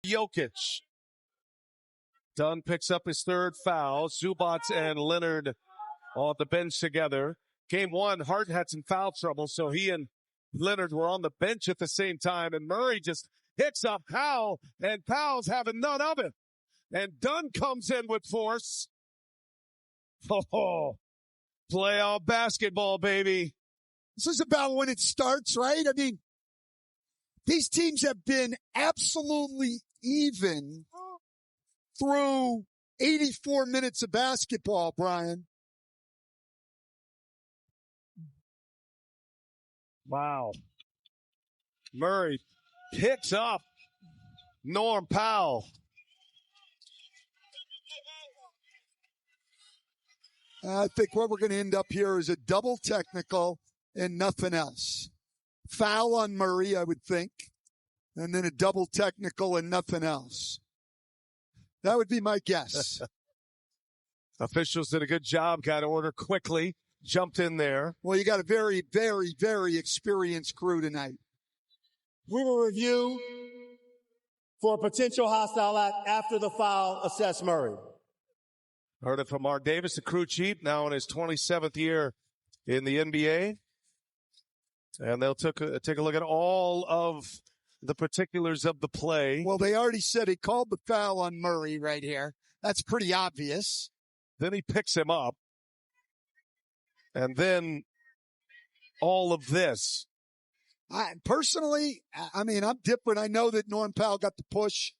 Jokic. Dunn picks up his third foul. Zubac and Leonard on the bench together. Game one, Harden had some foul trouble, so he and Leonard were on the bench at the same time, and Murray just hits up Powell, and Powell's having none of it. And Dunn comes in with force. Oh, playoff basketball, baby. This is about when it starts, right? I mean, these teams have been absolutely even through 84 minutes of basketball, Brian. Wow. Murray picks up Norm Powell. I think what we're going to end up here is a double technical and nothing else. Foul on Murray, I would think, and then a double technical and nothing else. That would be my guess. Officials did a good job, got order quickly, jumped in there. Well, you got a very, very, very experienced crew tonight. We will review for a potential hostile act after the foul. Assess Murray. Heard it from Mark Davis, the crew chief, now in his 27th year in the NBA. And they'll take a look at all of the particulars of the play. Well, they already said he called the foul on Murray right here. That's pretty obvious. Then he picks him up. And then all of this. Personally, I mean, I'm different. I know that Norm Powell got the push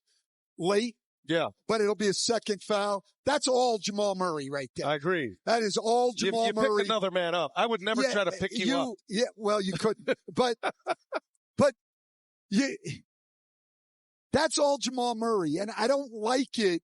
late. Yeah. But it'll be a second foul. That's all Jamal Murray right there. I agree. That is all Jamal Murray. You pick another man up. I would never try to pick you up. Yeah, well, you couldn't. but that's all Jamal Murray. And I don't like it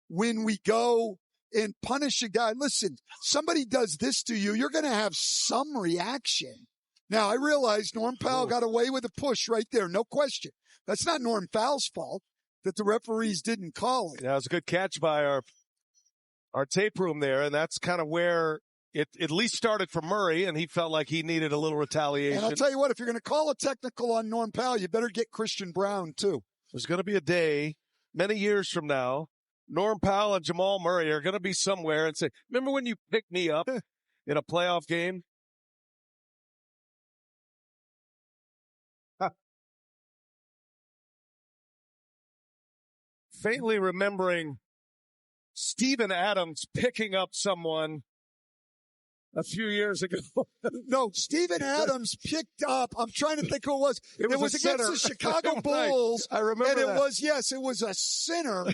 when we go and punish a guy. Listen, somebody does this to you, you're going to have some reaction. Now, I realize Norm Powell got away with a push right there. No question. That's not Norm Powell's fault that the referees didn't call it. Yeah, it was a good catch by our tape room there, and that's kind of where it at least started for Murray, and he felt like he needed a little retaliation. And I'll tell you what, if you're going to call a technical on Norm Powell, you better get Christian Brown, too. There's going to be a day, many years from now, Norm Powell and Jamal Murray are going to be somewhere and say, remember when you picked me up in a playoff game? Faintly remembering Steven Adams picking up someone a few years ago. No, Steven Adams picked up, I'm trying to think who it was. It was against the Chicago Bulls. I remember and that. it was a center.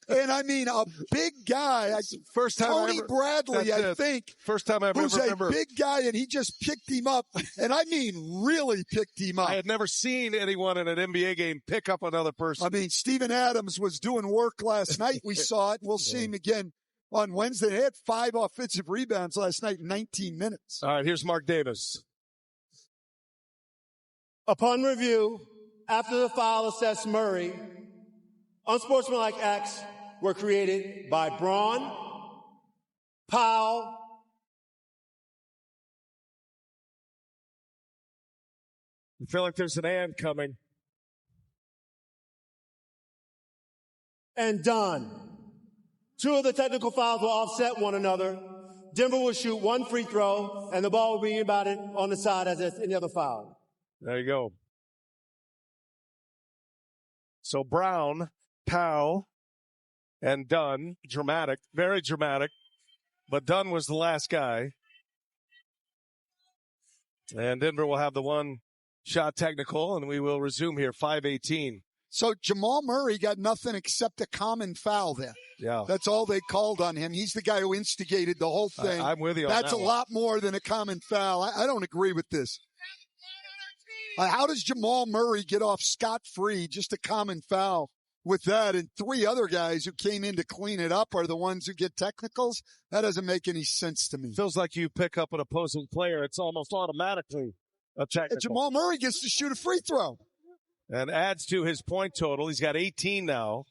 And I mean, a big guy. First time Tony Bradley, I think. First time I ever remember. Who's a big guy, and he just picked him up. And I mean, really picked him up. I had never seen anyone in an NBA game pick up another person. I mean, Steven Adams was doing work last night. We saw it. We'll see him again on Wednesday. They had 5 offensive rebounds last night in 19 minutes. All right, here's Mark Davis. Upon review, after the foul, assess Murray. Unsportsmanlike acts were created by Braun, Powell, I feel like there's an and coming. and Dunn. 2 of the technical fouls will offset one another. Denver will shoot 1 free throw, and the ball will be inbounded on the side as any other foul. There you go. So Brown, Powell, and Dunn, dramatic, very dramatic. But Dunn was the last guy. And Denver will have the 1-shot technical, and we will resume here, 5:18. So Jamal Murray got nothing except a common foul there. Yeah. That's all they called on him. He's the guy who instigated the whole thing. I'm with you on That's that a one. lot more than a common foul. I don't agree with this. How does Jamal Murray get off scot-free, just a common foul with that, and 3 other guys who came in to clean it up are the ones who get technicals? That doesn't make any sense to me. Feels like you pick up an opposing player, it's almost automatically a technical. And Jamal Murray gets to shoot a free throw. And adds to his point total. He's got 18 now.